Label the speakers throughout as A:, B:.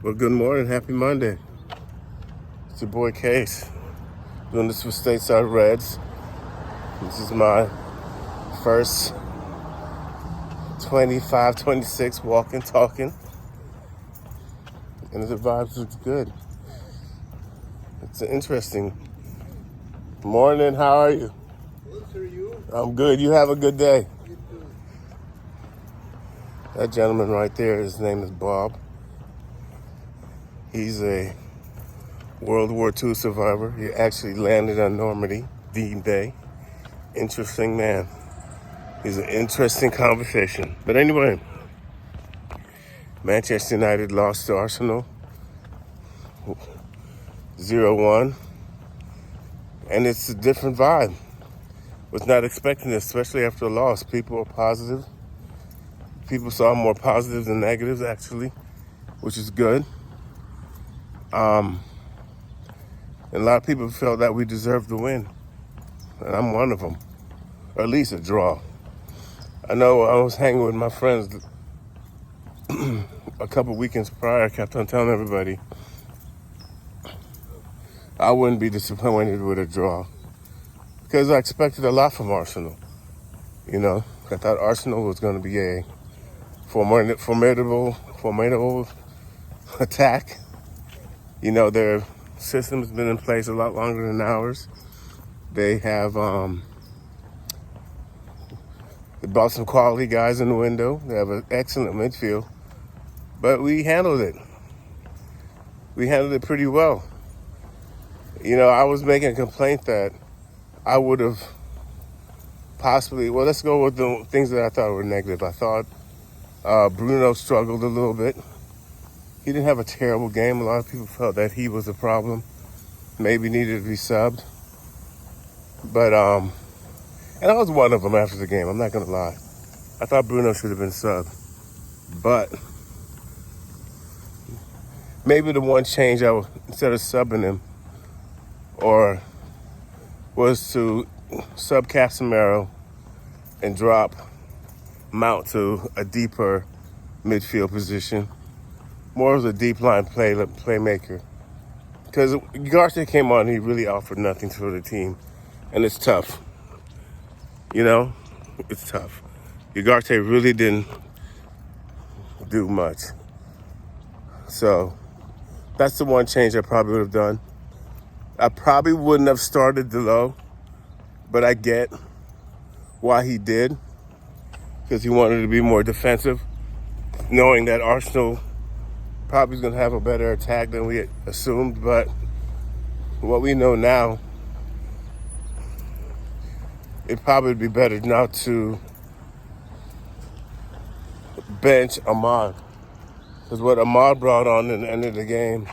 A: Well, good morning. Happy Monday. It's your boy Case. Doing this for Stateside Reds. This is my first 25-26 Walkin-Talkin. And the vibes look good. It's an interesting morning. How are you?
B: Good, sir. You?
A: I'm good. You have a good day.
B: You too.
A: That gentleman right there, his name is Bob. He's a World War II survivor. He actually landed on Normandy, D-Day. Interesting man. He's an interesting conversation. But anyway, Manchester United lost to Arsenal 0-1. And it's a different vibe. Was not expecting this, especially after a loss. People are positive. People saw more positives than negatives, actually, which is good. And a lot of people felt that we deserved to win. And I'm one of them. Or at least a draw. I know I was hanging with my friends a couple weekends prior. I kept on telling everybody I wouldn't be disappointed with a draw. Because I expected a lot from Arsenal. You know, I thought Arsenal was going to be a formidable attack. You know, their system has been in place a lot longer than ours. They have they brought some quality guys in the window. They have an excellent midfield. But we handled it. We handled it pretty well. You know, I was making a complaint that I would have possibly, well, let's go with the things that I thought were negative. I thought Bruno struggled a little bit. He didn't have a terrible game. A lot of people felt that he was a problem. Maybe needed to be subbed. But, and I was one of them after the game. I'm not going to lie. I thought Bruno should have been subbed. But maybe the one change I would, instead of subbing him, was to sub Casemiro and drop Mount to a deeper midfield position. More of a deep line playmaker. Because Garcia came on, he really offered nothing for the team. And it's tough. You know, it's tough. Ugarte really didn't do much. So that's the one change I probably would have done. I probably wouldn't have started Delo, but I get why he did. Because he wanted to be more defensive, knowing that Arsenal probably is going to have a better attack than we assumed. But what we know now, it'd probably be better now to bench Ahmad. Because what Ahmad brought on in the end of the game,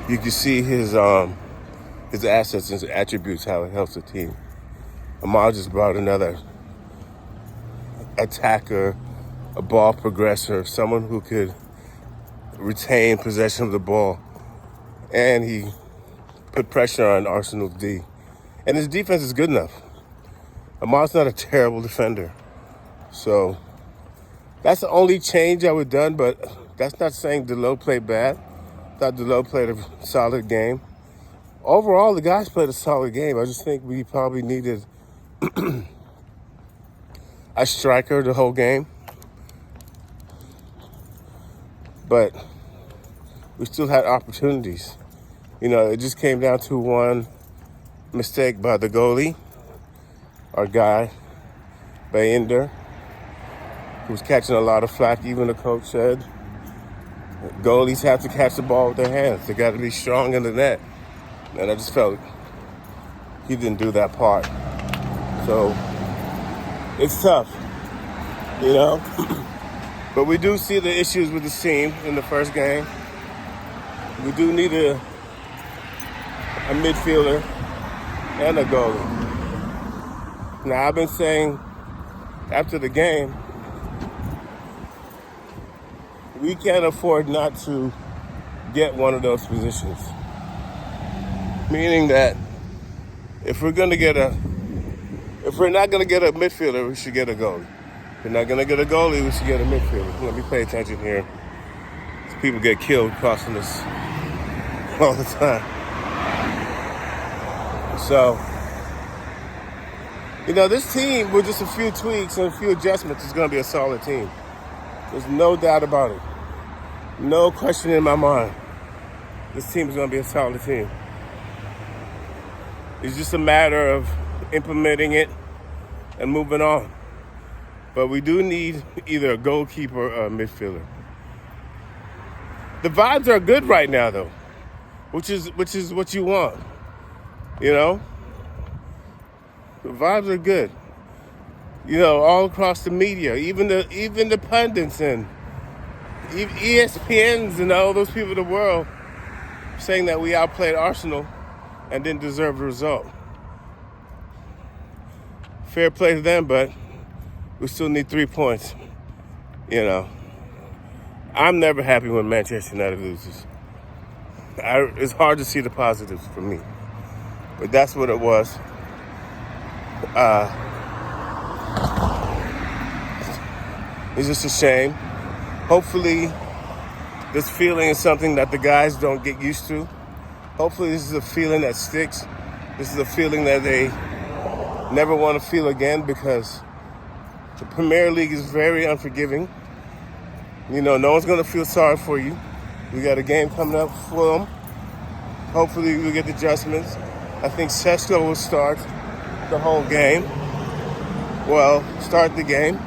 A: you can see his assets and his attributes, how it helps the team. Ahmad just brought another attacker, a ball progressor, someone who could retain possession of the ball. And he put pressure on Arsenal's D. And his defense is good enough. Ahmad's not a terrible defender. So that's the only change I would have done, but that's not saying Delo played bad. I thought Delo played a solid game. Overall, the guys played a solid game. I just think we probably needed a striker the whole game. But we still had opportunities. You know, it just came down to one mistake by the goalie, our guy, Bayender, who was catching a lot of flack. Even the coach said, goalies have to catch the ball with their hands. They got to be strong in the net. And I just felt he didn't do that part. So it's tough, you know. But we do see the issues with the team in the first game. We do need a midfielder and a goalie. Now, I've been saying after the game, we can't afford not to get one of those positions. Meaning that if we're not going to get a midfielder, we should get a goalie. We're not gonna get a goalie. We should get a midfielder. Let me pay attention here. People get killed crossing this all the time. So, this team with just a few tweaks and a few adjustments is going to be a solid team. There's no doubt about it. No question in my mind. This team is going to be a solid team. It's just a matter of implementing it and moving on. But we do need either a goalkeeper or a midfielder. The vibes are good right now, though, which is what you want. The vibes are good. All across the media, even the pundits and ESPNs and all those people in the world saying that we outplayed Arsenal and didn't deserve the result. Fair play to them, but we still need 3 points. I'm never happy when Manchester United loses. It's hard to see the positives for me. But that's what it was. It's just a shame. Hopefully, this feeling is something that the guys don't get used to. Hopefully, this is a feeling that sticks. This is a feeling that they never want to feel again, because the Premier League is very unforgiving. No one's going to feel sorry for you. We got a game coming up for them. Hopefully we'll get the adjustments. I think Sesko will start the whole game. Well, start the game.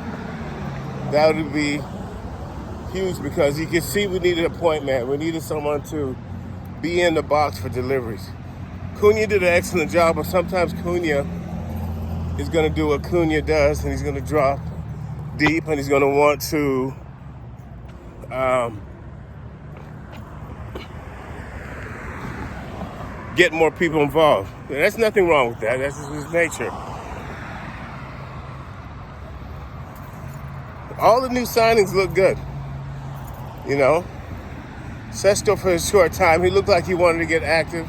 A: That would be huge, because you can see we needed a point man. We needed someone to be in the box for deliveries. Cunha did an excellent job, but sometimes Cunha is going to do what Cunha does, and he's going to drop deep, and he's going to want to get more people involved. There's nothing wrong with that. That's just his nature. All the new signings look good. Sesko, for a short time, he looked like he wanted to get active.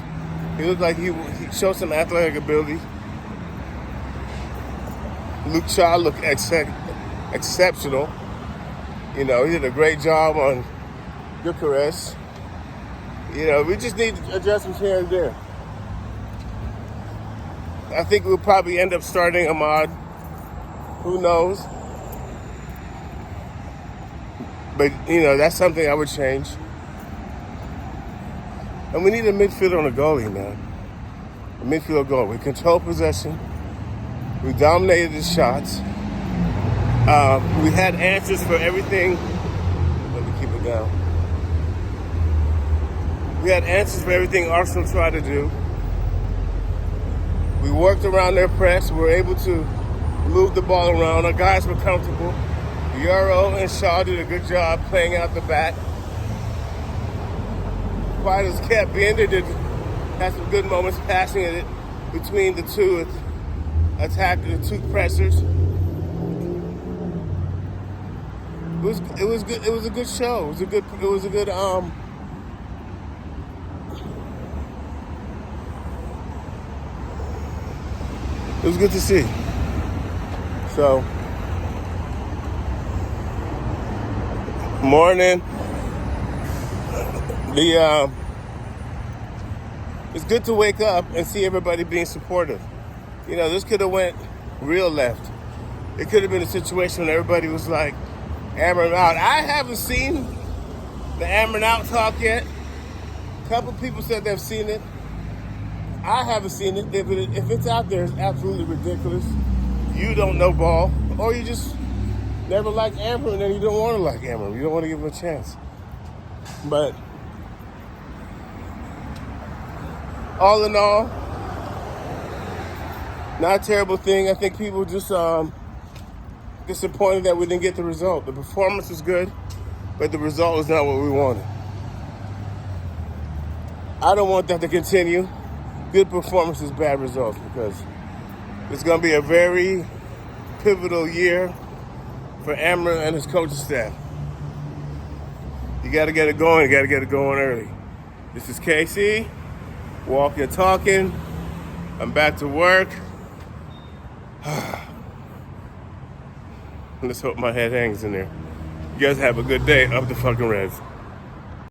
A: He looked like he showed some athletic ability. Luke Shaw looked exceptional. He did a great job on Bucharest. We just need adjustments here and there. I think we'll probably end up starting Ahmad. Who knows? But, that's something I would change. And we need a midfielder on a goalie, man. A midfielder goal. We control possession. We dominated the shots. We had answers for everything. Let me keep it down. We had answers for everything Arsenal tried to do. We worked around their press. We were able to move the ball around. Our guys were comfortable. Euro and Shaw did a good job playing out the back. Quiet as kept. Bender had some good moments passing it between the two pressers. It was good. It was a good show. It was a good It was good to see. So, morning. It's good to wake up and see everybody being supportive. This could have went real left. It could have been a situation when everybody was like, hammering out. I haven't seen the hammering out talk yet. A couple people said they've seen it. I haven't seen it. If it's out there, it's absolutely ridiculous. You don't know ball, or you just never liked Amber, and then you don't want to like Amber. You don't want to give him a chance. But all in all, not a terrible thing. I think people just disappointed that we didn't get the result. The performance was good, but the result was not what we wanted. I don't want that to continue. Good performances, bad results, because it's going to be a very pivotal year for Amber and his coaching staff. You got to get it going. You got to get it going early. This is KC, Walkin-Talkin. I'm back to work. Let's hope my head hangs in there. You guys have a good day. Up the fucking Reds.